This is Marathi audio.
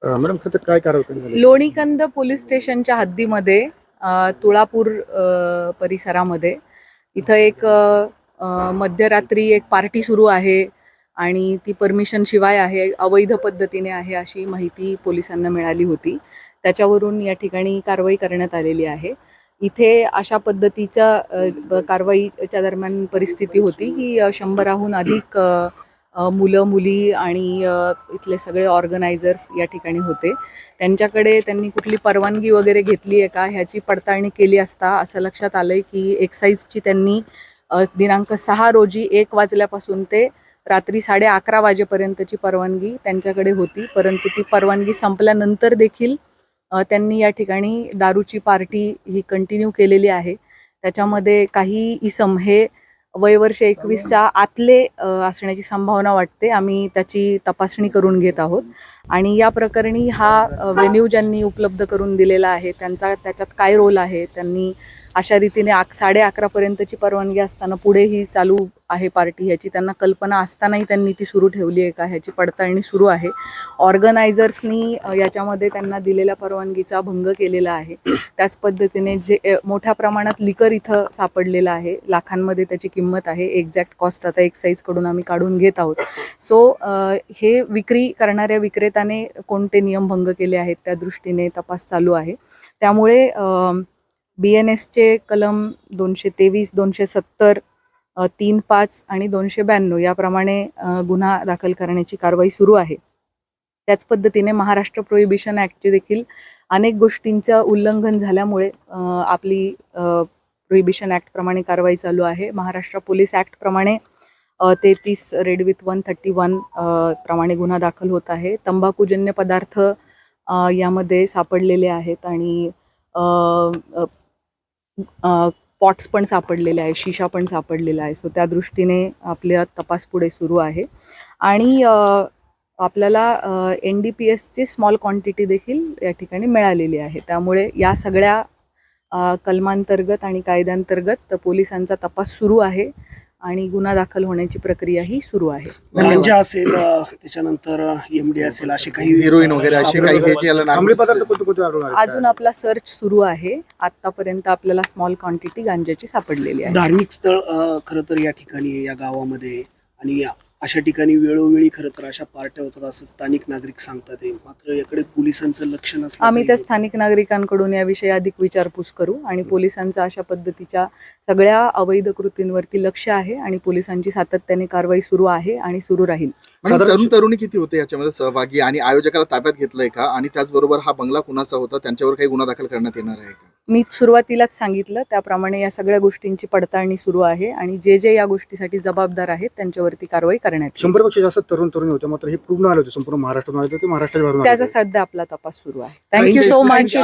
मॅडम खरं काय कारवाई झाली? लोणीकंद पोलीस स्टेशनच्या हद्दीमध्ये तुळापूर परिसरामध्ये इथं एक मध्यरात्री एक पार्टी सुरू आहे आणि ती परमिशन शिवाय आहे, अवैध पद्धतीने आहे अशी माहिती पोलिसांना मिळाली होती. त्याच्यावरून या ठिकाणी कारवाई करण्यात आलेली आहे. इथे अशा पद्धतीच्या कारवाईच्या दरम्यान परिस्थिती होती की 100हून अधिक मुलं मुली आणि इथले सगळे ऑर्गनायझर्स या ठिकाणी होते. त्यांच्याकडे त्यांनी कुठली परवानगी वगैरे घेतली आहे का ह्याची पडताळणी केली असता असं लक्षात आलंय की एक्साईजची त्यांनी दिनांक 6 रोजी 1 वाजल्यापासून ते रात्री 11:30 वाजेपर्यंतची परवानगी त्यांच्याकडे होती, परंतु ती परवानगी संपल्यानंतर देखील त्यांनी या ठिकाणी दारूची पार्टी ही कंटिन्यू केलेली आहे. त्याच्यामध्ये काही इसम हे वयवर्ष 21च्या आतले असण्याची संभावना वाटते. आम्ही त्याची तपासणी करून घेत आहोत आणि या प्रकरणी हा व्हेन्यू ज्यांनी उपलब्ध करून दिलेला आहे त्याच्यात काय रोल आहे, त्यांनी अशा रीतीने 11:30 पर्यंतची परवानगी असताना पुढे ही चालू आहे पार्टी ह्याची त्यांना कल्पना असतानाही त्यांनी ती सुरू ठेवली आहे का ह्याची पडताळणी सुरू आहे. ऑर्गनायझर्सनी याच्यामध्ये त्यांना दिलेल्या परवानगीचा भंग केलेला आहे. त्याच पद्धतीने जे मोठ्या प्रमाणात लिकर इथं सापडलेलं आहे, लाखांमध्ये त्याची किंमत आहे. एक्झॅक्ट कॉस्ट आता एक्साईजकडून आम्ही काढून घेत आहोत. सो हे विक्री करणाऱ्या विक्रेत्याने कोणते नियम भंग केले आहेत त्या दृष्टीने तपास चालू आहे. त्यामुळे BNSचे कलम 223, 270, 3(5) आणि 292 याप्रमाणे गुन्हा दाखल करण्याची कारवाई सुरू आहे. त्याच पद्धतीने महाराष्ट्र प्रोहिबिशन ॲक्टचे देखील अनेक गोष्टींचं उल्लंघन झाल्यामुळे आपली प्रोहिबिशन ॲक्टप्रमाणे कारवाई चालू आहे. महाराष्ट्र पोलीस ॲक्टप्रमाणे 33 रेड विथ 131 प्रमाणे गुन्हा दाखल होत आहे. तंबाखूजन्य पदार्थ यामध्ये सापडलेले आहेत आणि पॉट्स पण सापडलेले आहे, शिशा पण सापडलेला आहे. सो त्या दृष्टीने आपला तपास पुढे सुरू आहे आणि आपल्याला NDPSची स्मॉल क्वांटिटी देखील या ठिकाणी मिळालेली आहे. त्यामुळे या सगळ्या कलमांतर्गत आणि कायद्यांतर्गत पोलिसांचा तपास सुरू आहे आणि गुन्हा दाखल होण्याची प्रक्रिया ही सुरू आहे. गांजा असेल, त्याच्यानंतर MD असेल, असे काही हिरोईन वगैरे असे काही हे जे अंमली पदार्थ कोणते आढळून आले? अजून आपला सर्च सुरू आहे. आतापर्यंत आपल्याला स्मॉल क्वांटिटी गांजाची सापडलेली आहे. धार्मिक स्थळ खरं तर या ठिकाणी या गावामध्ये आणि अशा ठिकाणी वेळोवेळी खरं तर अशा पार्ट्या होतात असं स्थानिक नागरिक सांगतात. मात्र याकडे पोलिसांचं लक्ष नसतं. आम्ही त्या स्थानिक नागरिकांकडून याविषयी अधिक विचारपूस करू आणि पोलिसांचं अशा पद्धतीच्या सगळ्या अवैध कृतींवरती लक्ष आहे आणि पोलिसांची सातत्याने कारवाई सुरू आहे आणि सुरू राहील. तरुण तरुणी किती होते याच्यामध्ये सहभागी आणि आयोजकाला ताब्यात घेतलंय का? आणि त्याचबरोबर हा बंगला कुणाचा होता, त्यांच्यावर काही गुन्हा दाखल करण्यात येणार आहे का? मी सुरुवातीलाच सांगितलं त्याप्रमाणे या सगळ्या गोष्टींची पडताळणी सुरू आहे आणि जे या गोष्टीसाठी जबाबदार आहेत त्यांच्यावरती कारवाई करण्यात येईल. 100 पेक्षा जास्त तरुण तरुणी होते, मात्र हे पूर्ण आले होते, संपूर्ण महाराष्ट्रातून आले होते, महाराष्ट्राच्या बाहेरून त्याचा सध्या आपला तपास सुरू आहे. Thank you so much.